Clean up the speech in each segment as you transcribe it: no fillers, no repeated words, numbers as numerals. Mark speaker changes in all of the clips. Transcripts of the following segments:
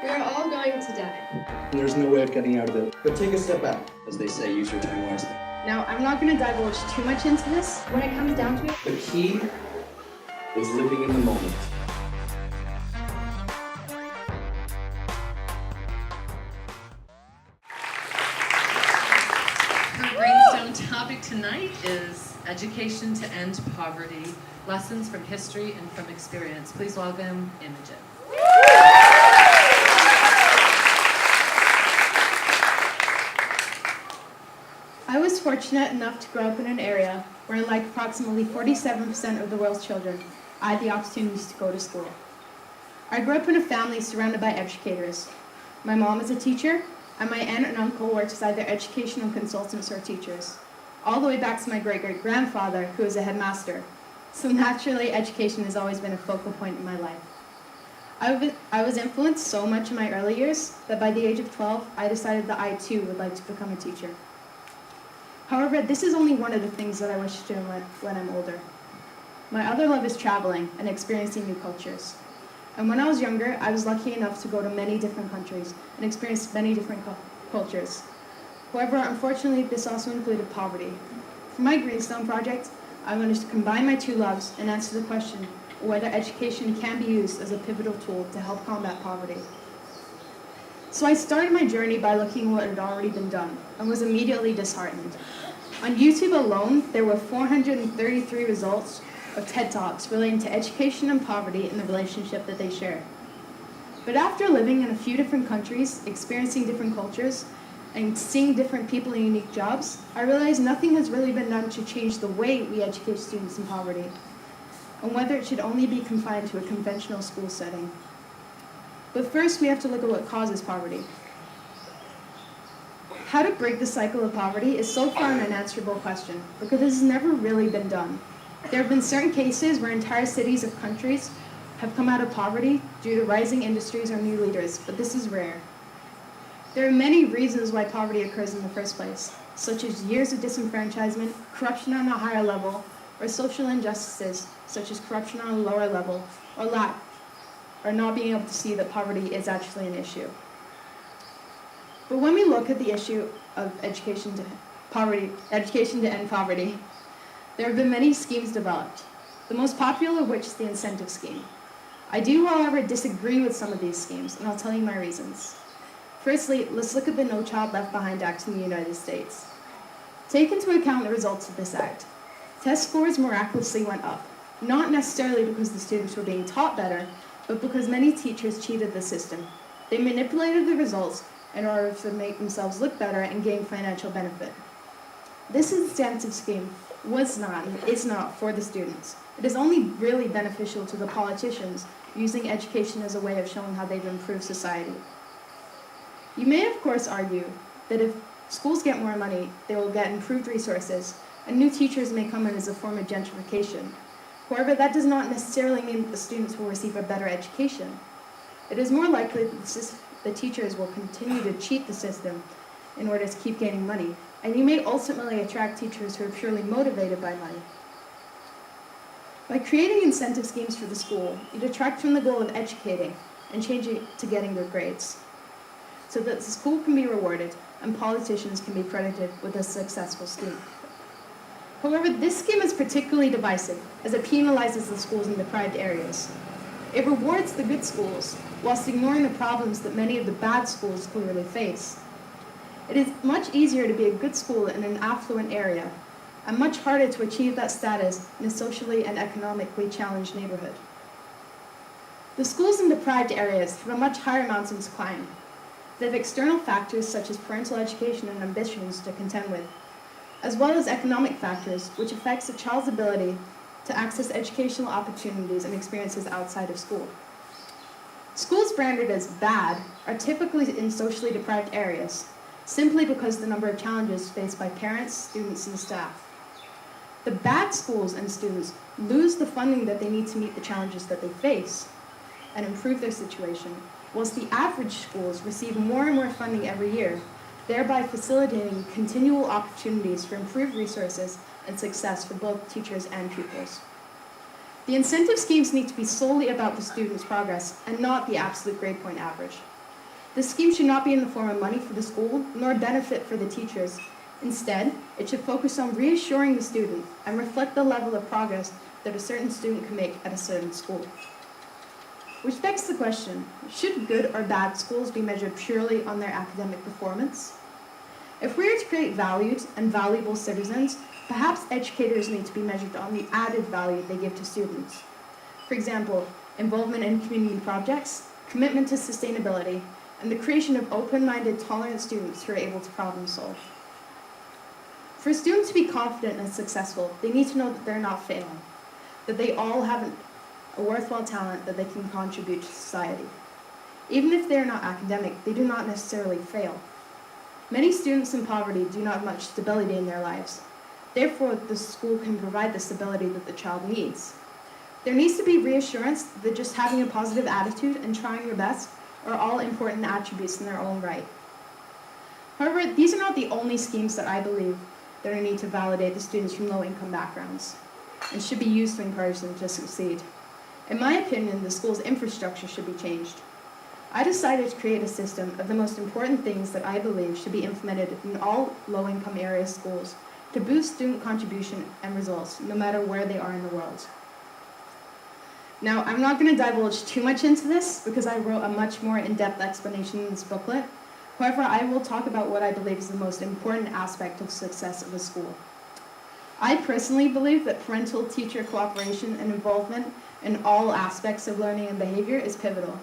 Speaker 1: We're all going to die.
Speaker 2: There's no way of getting out of it.
Speaker 3: But take a step back. As they say, use your time wisely.
Speaker 1: Now, I'm not going to divulge too much into this. When it comes down to it,
Speaker 3: The key is living in the moment.
Speaker 4: Our brainstorm topic tonight is Education to End Poverty, Lessons from History and from Experience. Please welcome Imogen.
Speaker 1: I was fortunate enough to grow up in an area where, like approximately 47% of the world's children, I had the opportunities to go to school. I grew up in a family surrounded by educators. My mom is a teacher, and my aunt and uncle worked as either educational consultants or teachers, all the way back to my great-great-grandfather, who was a headmaster. So naturally, education has always been a focal point in my life. I was influenced so much in my early years that by the age of 12, I decided that I too would like to become a teacher. However, this is only one of the things that I wish to do when I'm older. My other love is traveling and experiencing new cultures. And when I was younger, I was lucky enough to go to many different countries and experience many different cultures. However, unfortunately, this also included poverty. For my Greenstone project, I wanted to combine my two loves and answer the question whether education can be used as a pivotal tool to help combat poverty. So I started my journey by looking at what had already been done and was immediately disheartened. On YouTube alone, there were 433 results of TED Talks relating to education and poverty and the relationship that they share. But after living in a few different countries, experiencing different cultures, and seeing different people in unique jobs, I realized nothing has really been done to change the way we educate students in poverty, and whether it should only be confined to a conventional school setting. But first, we have to look at what causes poverty. How to break the cycle of poverty is so far an unanswerable question, because this has never really been done. There have been certain cases where entire cities of countries have come out of poverty due to rising industries or new leaders, but this is rare. There are many reasons why poverty occurs in the first place, such as years of disenfranchisement, corruption on a higher level, or social injustices, such as corruption on a lower level, or not being able to see that poverty is actually an issue. But when we look at the issue of education to end poverty, there have been many schemes developed, the most popular of which is the incentive scheme. I do, however, disagree with some of these schemes, and I'll tell you my reasons. Firstly, let's look at the No Child Left Behind Act in the United States. Take into account the results of this act. Test scores miraculously went up, not necessarily because the students were being taught better, but because many teachers cheated the system. They manipulated the results in order to make themselves look better and gain financial benefit. This incentive scheme was not and is not for the students. It is only really beneficial to the politicians using education as a way of showing how they've improved society. You may, of course, argue that if schools get more money, they will get improved resources, and new teachers may come in as a form of gentrification. However, that does not necessarily mean that the students will receive a better education. It is more likely that the teachers will continue to cheat the system in order to keep gaining money, and you may ultimately attract teachers who are purely motivated by money. By creating incentive schemes for the school, you detract from the goal of educating and change it to getting good grades, so that the school can be rewarded and politicians can be credited with a successful scheme. However, this scheme is particularly divisive, as it penalizes the schools in deprived areas. It rewards the good schools, whilst ignoring the problems that many of the bad schools clearly face. It is much easier to be a good school in an affluent area, and much harder to achieve that status in a socially and economically challenged neighborhood. The schools in deprived areas have a much higher mountain to climb. They have external factors such as parental education and ambitions to contend with, as well as economic factors which affects a child's ability to access educational opportunities and experiences outside of school. Schools branded as bad are typically in socially deprived areas, simply because of the number of challenges faced by parents, students, and staff. The bad schools and students lose the funding that they need to meet the challenges that they face and improve their situation, whilst the average schools receive more and more funding every year, thereby facilitating continual opportunities for improved resources and success for both teachers and pupils. The incentive schemes need to be solely about the student's progress and not the absolute grade point average. This scheme should not be in the form of money for the school, nor benefit for the teachers. Instead, it should focus on reassuring the student and reflect the level of progress that a certain student can make at a certain school. Which begs the question, should good or bad schools be measured purely on their academic performance? If we are to create valued and valuable citizens, perhaps educators need to be measured on the added value they give to students. For example, involvement in community projects, commitment to sustainability, and the creation of open-minded, tolerant students who are able to problem solve. For students to be confident and successful, they need to know that they're not failing, that they all have a worthwhile talent that they can contribute to society. Even if they're not academic, they do not necessarily fail. Many students in poverty do not have much stability in their lives. Therefore, the school can provide the stability that the child needs. There needs to be reassurance that just having a positive attitude and trying your best are all important attributes in their own right. However, these are not the only schemes that I believe that are needed to validate the students from low-income backgrounds and should be used to encourage them to succeed. In my opinion, the school's infrastructure should be changed. I decided to create a system of the most important things that I believe should be implemented in all low-income area schools to boost student contribution and results, no matter where they are in the world. Now, I'm not going to divulge too much into this because I wrote a much more in-depth explanation in this booklet. However, I will talk about what I believe is the most important aspect of success of a school. I personally believe that parental-teacher cooperation and involvement in all aspects of learning and behavior is pivotal.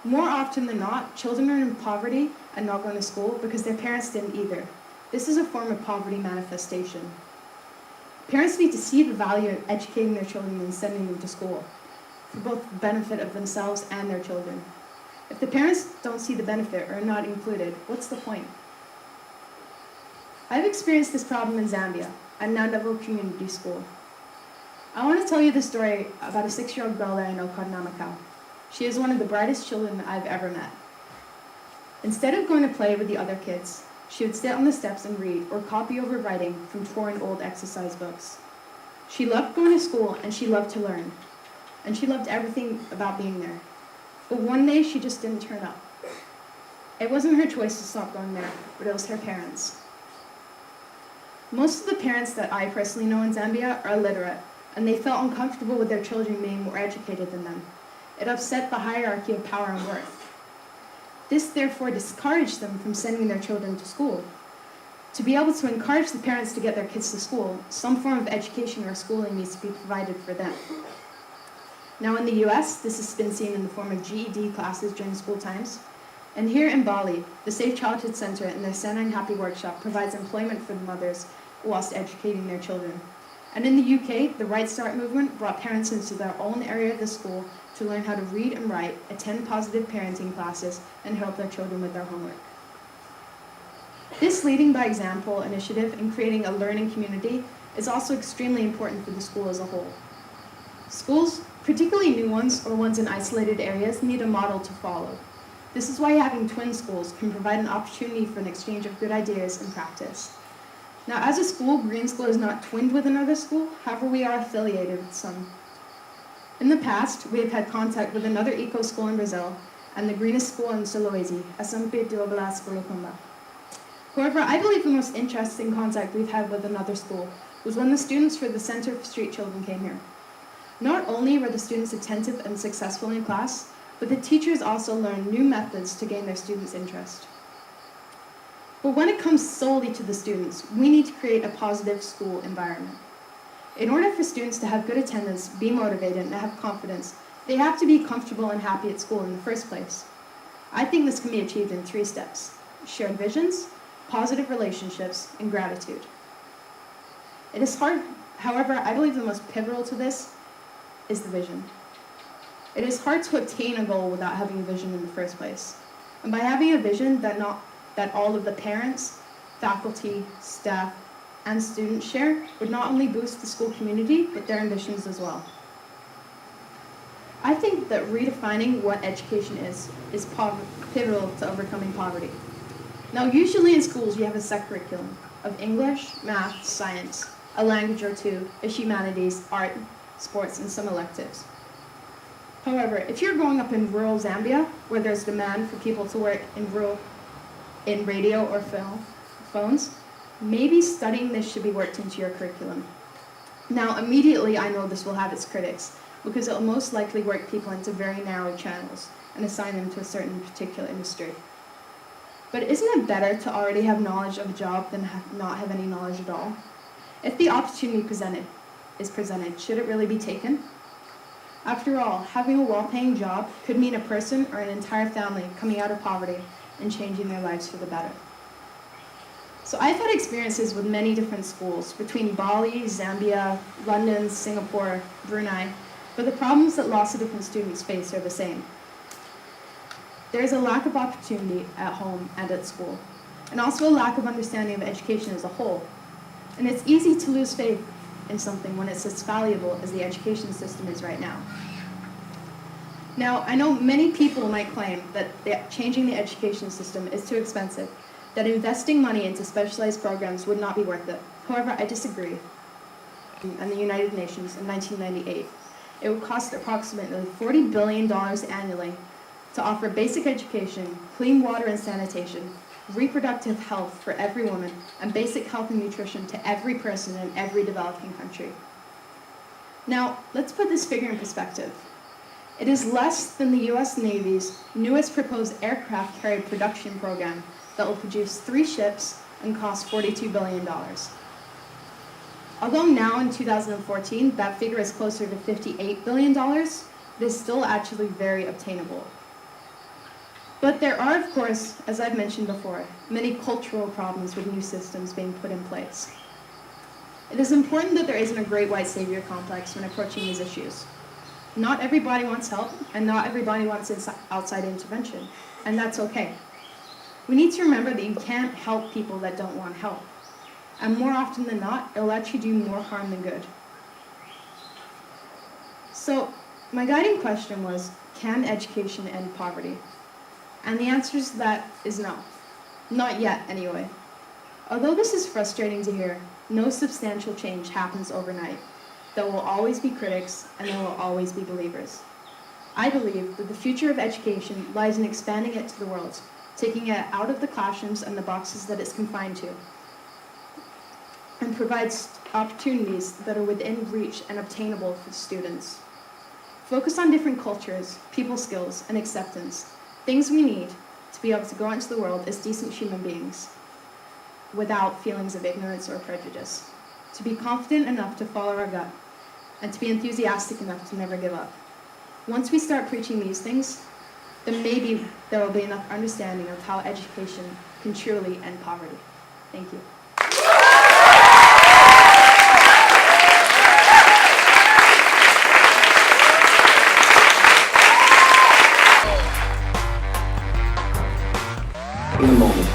Speaker 1: More often than not, children are in poverty and not going to school because their parents didn't either. This is a form of poverty manifestation. Parents need to see the value of educating their children and sending them to school, for both the benefit of themselves and their children. If the parents don't see the benefit or are not included, what's the point? I've experienced this problem in Zambia, at Nandavo Community School. I want to tell you the story about a 6-year-old girl that I know called Namakau. She is one of the brightest children that I've ever met. Instead of going to play with the other kids, she would sit on the steps and read or copy over writing from torn old exercise books. She loved going to school and she loved to learn. And she loved everything about being there. But one day she just didn't turn up. It wasn't her choice to stop going there, but it was her parents. Most of the parents that I personally know in Zambia are illiterate, and they felt uncomfortable with their children being more educated than them. It upset the hierarchy of power and worth. This therefore discouraged them from sending their children to school. To be able to encourage the parents to get their kids to school, some form of education or schooling needs to be provided for them. Now in the US, this has been seen in the form of GED classes during school times. And here in Bali, the Safe Childhood Center and their Senang Happy Workshop provides employment for the mothers whilst educating their children. And in the UK, the Right Start movement brought parents into their own area of the school to learn how to read and write, attend positive parenting classes, and help their children with their homework. This leading by example initiative in creating a learning community is also extremely important for the school as a whole. Schools, particularly new ones or ones in isolated areas, need a model to follow. This is why having twin schools can provide an opportunity for an exchange of good ideas and practice. Now, as a school, Green School is not twinned with another school, however, we are affiliated with some. In the past, we have had contact with another eco school in Brazil and the greenest school in Sulawesi, Asampe Duoblas Bulukumba. However, I believe the most interesting contact we've had with another school was when the students for the Center for Street Children came here. Not only were the students attentive and successful in class, but the teachers also learned new methods to gain their students' interest. But when it comes solely to the students, we need to create a positive school environment. In order for students to have good attendance, be motivated, and have confidence, they have to be comfortable and happy at school in the first place. I think this can be achieved in 3 steps: shared visions, positive relationships, and gratitude. It is hard, however, I believe the most pivotal to this is the vision. It is hard to obtain a goal without having a vision in the first place. And by having a vision that all of the parents, faculty, staff, and students share would not only boost the school community, but their ambitions as well. I think that redefining what education is pivotal to overcoming poverty. Now, usually in schools, you have a set curriculum of English, math, science, a language or two, a humanities, art, sports, and some electives. However, if you're growing up in rural Zambia, where there's demand for people to work in radio or phones, maybe studying this should be worked into your curriculum. Now, immediately I know this will have its critics, because it will most likely work people into very narrow channels and assign them to a certain particular industry. But isn't it better to already have knowledge of a job than not have any knowledge at all? If the opportunity is presented, should it really be taken? After all, having a well-paying job could mean a person or an entire family coming out of poverty and changing their lives for the better. So I've had experiences with many different schools between Bali, Zambia, London, Singapore, Brunei, but the problems that lots of different students face are the same. There is a lack of opportunity at home and at school, and also a lack of understanding of education as a whole. And it's easy to lose faith in something when it's as valuable as the education system is right now. Now, I know many people might claim that changing the education system is too expensive, that investing money into specialized programs would not be worth it. However, I disagree. In the United Nations in 1998, it would cost approximately $40 billion annually to offer basic education, clean water and sanitation, reproductive health for every woman, and basic health and nutrition to every person in every developing country. Now, let's put this figure in perspective. It is less than the US Navy's newest proposed aircraft carrier production program that will produce 3 ships and cost $42 billion. Although now in 2014, that figure is closer to $58 billion, it is still actually very obtainable. But there are, of course, as I've mentioned before, many cultural problems with new systems being put in place. It is important that there isn't a great white savior complex when approaching these issues. Not everybody wants help, and not everybody wants outside intervention, and that's okay. We need to remember that you can't help people that don't want help. And more often than not, it'll actually do more harm than good. So, my guiding question was, can education end poverty? And the answer to that is no. Not yet, anyway. Although this is frustrating to hear, no substantial change happens overnight. There will always be critics, and there will always be believers. I believe that the future of education lies in expanding it to the world, taking it out of the classrooms and the boxes that it's confined to, and provides opportunities that are within reach and obtainable for students. Focus on different cultures, people skills, and acceptance, things we need to be able to go out into the world as decent human beings without feelings of ignorance or prejudice, to be confident enough to follow our gut, and to be enthusiastic enough to never give up. Once we start preaching these things, then maybe there will be enough understanding of how education can truly end poverty. Thank you.
Speaker 3: In the moment.